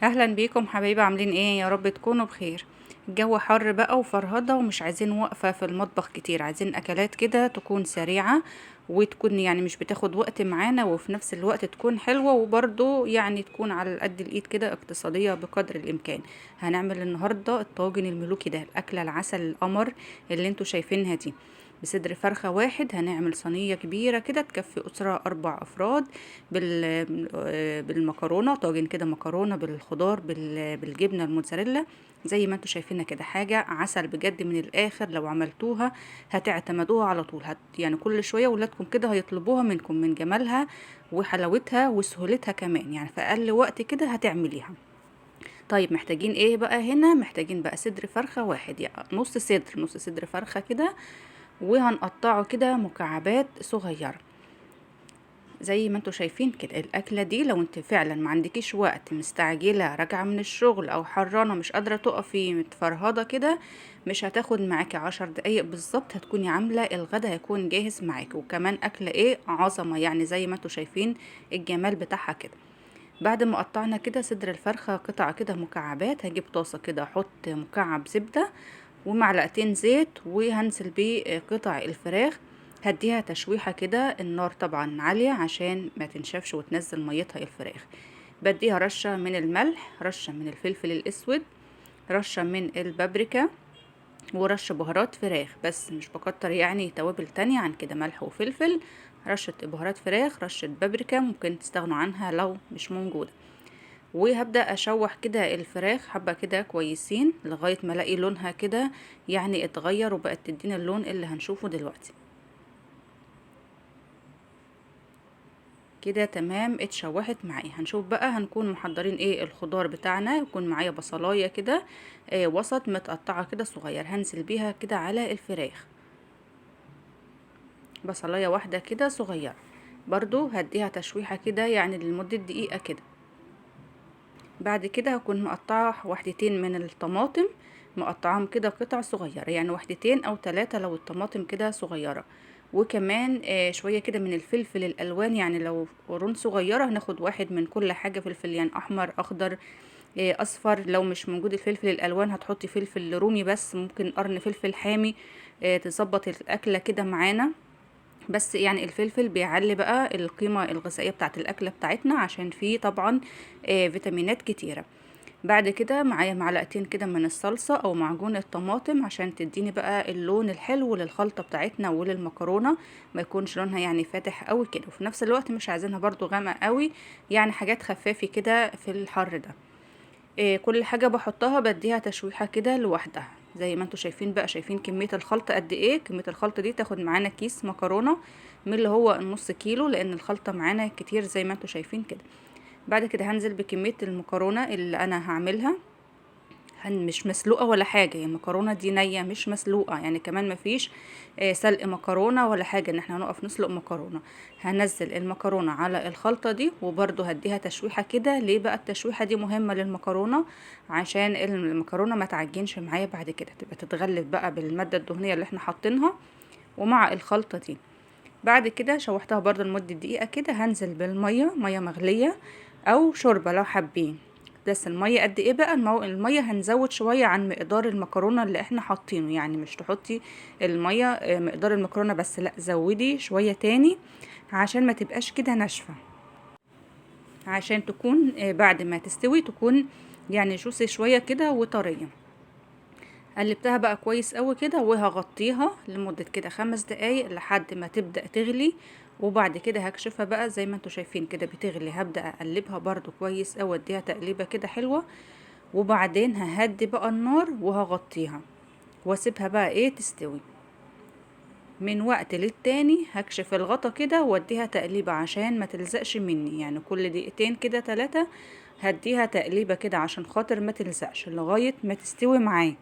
اهلا بيكم حبايبي، عاملين ايه؟ يا رب تكونوا بخير. الجو حر بقى وفرهضة ومش عايزين وقفة في المطبخ كتير، عايزين اكلات كده تكون سريعة وتكون يعني مش بتاخد وقت معانا، وفي نفس الوقت تكون حلوة وبرضو يعني تكون على قد الايد كده، اقتصادية بقدر الامكان. هنعمل النهاردة الطاجن الملوكي ده، الاكلة العسل القمر اللي انتوا شايفينها دي. بصدر فرخة واحد هنعمل صينية كبيرة كده تكفي أسرة 4 أفراد. بالمكرونة، طاجن كده مكرونة بالخضار بالجبنة الموتزاريلا. زي ما انتوا شايفينها كده، حاجة عسل بجد من الآخر. لو عملتوها هتعتمدوها على طول، يعني كل شوية ولادكم كده هيطلبوها منكم من جمالها وحلاوتها وسهولتها كمان، يعني في أقل وقت كده هتعمليها. طيب محتاجين ايه بقى هنا؟ محتاجين بقى صدر فرخة واحد، يعني نص صدر فرخة كده، وهنقطعه كده مكعبات صغيرة زي ما انتوا شايفين كده. الاكله دي لو انت فعلا ما عندكيش وقت، مستعجله، راجعه من الشغل او حرانه مش قادره تقفي، متفرهده كده، مش هتاخد معاكي 10 دقايق بالظبط، هتكوني عامله الغدا، هيكون جاهز معاكي. وكمان اكله ايه عظمه، يعني زي ما انتوا شايفين الجمال بتاعها كده. بعد ما قطعنا كده صدر الفرخه قطع كده مكعبات، هجيب طاسه كده، احط مكعب زبده ومعلقتين زيت، وهنزل بيه قطع الفراخ. هديها تشويحة كده، النار طبعا عالية عشان ما تنشفش وتنزل ميتها الفراخ. بديها رشة من الملح، رشة من الفلفل الأسود، رشة من البابريكا، ورشة بهارات فراخ بس، مش بكتر يعني توابل تانية عن كده، ملح وفلفل، رشة بهارات فراخ، رشة بابريكا ممكن تستغنوا عنها لو مش موجودة. وهبدأ اشوح كده الفراخ حبة كده كويسين لغاية ما الاقي لونها كده يعني اتغير وبقت تدينا اللون اللي هنشوفه دلوقتي. كده تمام، اتشوحت معايا. هنشوف بقى هنكون محضرين ايه الخضار بتاعنا. يكون معايا بصلاية كده وسط متقطعة كده صغير، هنزل بيها كده على الفراخ. بصلاية واحدة كده صغيرة، برضو هديها تشويحة كده يعني لمدة دقيقة كده. بعد كده هكون مقطعة وحدتين من الطماطم، مقطعاهم كده قطع صغيرة، يعني وحدتين او 3 لو الطماطم كده صغيرة. وكمان شوية كده من الفلفل الالوان، يعني لو قرون صغيرة هناخد واحد من كل حاجة، فلفل يعني احمر، اخضر، اصفر. لو مش موجود الفلفل الالوان هتحطي فلفل رومي بس، ممكن قرن فلفل حامي تظبط الاكلة كده معانا. بس يعني الفلفل بيعلي بقى القيمة الغذائية بتاعت الأكلة بتاعتنا، عشان فيه طبعا فيتامينات كتيرة. بعد كده معايا معلقتين كده من الصلصة أو معجون الطماطم، عشان تديني بقى اللون الحلو للخلطة بتاعتنا وللمكرونة، ما يكونش لونها يعني فاتح قوي كده، وفي نفس الوقت مش عايزينها برضو غامقة قوي، يعني حاجات خفافي كده في الحر ده. كل حاجة بحطها بديها تشويحة كده لوحدها. زي ما انتوا شايفين بقى، شايفين كمية الخلطة قد ايه. كمية الخلطة دي تاخد معانا كيس مكرونة من اللي هو النص كيلو، لان الخلطة معانا كتير زي ما انتوا شايفين كده. بعد كده هنزل بكمية المكرونة اللي انا هعملها. مش مسلوقة ولا حاجة، يعني المكرونة دي نية مش مسلوقة، يعني كمان مفيش سلق مكرونة ولا حاجة ان احنا هنقف نسلق مكرونة. هنزل المكرونة على الخلطة دي، وبرضو هديها تشويحة كده. ليه بقى التشويحة دي مهمة للمكرونة؟ عشان المكرونة ما تعجنش معايا بعد كده، تبقى تتغلف بقى بالمادة الدهنية اللي احنا حاطينها ومع الخلطة دي. بعد كده شوحتها برضو لمدة دقيقة كده، هنزل بالمية، مية مغلية او شوربة لو حابين. بس المية قد ايه بقى؟ المية هنزود شوية عن مقدار المكرونة اللي احنا حاطينه، يعني مش تحطي المية مقدار المكرونة بس، لا زودي شوية تاني عشان ما تبقاش كده ناشفة، عشان تكون بعد ما تستوي تكون يعني جوسي شوية كده وطرية. قلبتها بقى كويس قوي كده، وهغطيها لمدة كده 5 دقايق لحد ما تبدأ تغلي. وبعد كده هكشفها بقى زي ما انتوا شايفين كده بتغلي، هبدأ اقلبها برضو كويس قوي، اديها تقليبة كده حلوة. وبعدين ههدي بقى النار وهغطيها واسيبها بقى ايه تستوي. من وقت للتاني هكشف الغطا كده واديها تقليبة عشان ما تلزقش مني، يعني كل دقيقتين كده 3 هديها تقليبة كده عشان خاطر ما تلزقش لغاية ما تستوي معايا.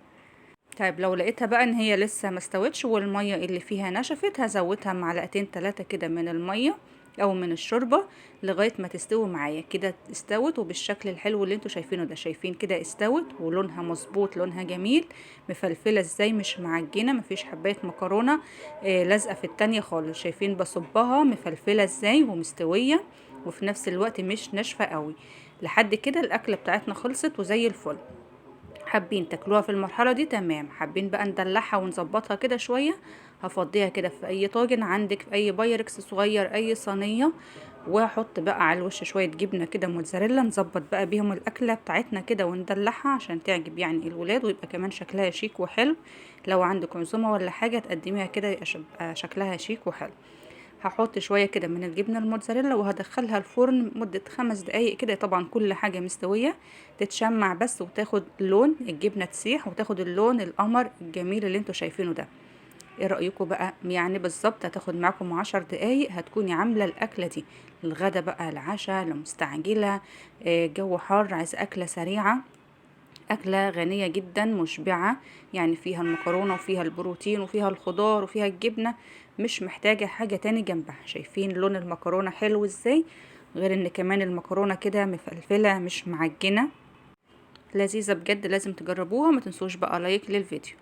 طيب لو لقيتها بقى ان هي لسه ما استوتش والميه اللي فيها نشفت، هزودها معلقتين 3 كده من الميه او من الشوربه لغايه ما تستوي معايا. كده استوت وبالشكل الحلو اللي انتوا شايفينه ده. شايفين كده استوت ولونها مظبوط، لونها جميل، مفلفله ازاي، مش معجنه، مفيش حبايه مكرونه لازقه في التانية خالص. شايفين بصبها مفلفله ازاي ومستويه، وفي نفس الوقت مش ناشفه قوي. لحد كده الاكله بتاعتنا خلصت وزي الفل. حابين تاكلوها في المرحله دي تمام، حابين بقى ندلعها ونظبطها كده شويه، هفضيها كده في اي طاجن عندك، في اي بايركس صغير، اي صينيه، واحط بقى على الوش شويه جبنه كده موتزاريلا، نظبط بقى بيهم الاكله بتاعتنا كده وندلعها عشان تعجب يعني الولاد، ويبقى كمان شكلها شيك وحلو. لو عندك عزومه ولا حاجه تقدميها كده يبقى شكلها شيك وحلو. هحط شويه كده من الجبنه الموتزاريلا وهدخلها الفرن مده 5 دقايق كده، طبعا كل حاجه مستويه، تتشمع بس وتاخد لون، الجبنه تسيح وتاخد اللون القمر الجميل اللي انتوا شايفينه ده. ايه رايكم بقى؟ يعني بالظبط هتاخد معاكم 10 دقايق هتكوني عامله الاكله دي، الغدا بقى، العشاء، لمستعجله، جو حار عايز اكله سريعه، أكلة غنية جدا مشبعة، يعني فيها المكرونة وفيها البروتين وفيها الخضار وفيها الجبنة، مش محتاجة حاجة تاني جنبها. شايفين لون المكرونة حلو ازاي؟ غير ان كمان المكرونة كده مفلفلة مش معجنة، لذيذة بجد، لازم تجربوها. ما تنسوش بقى لايك للفيديو.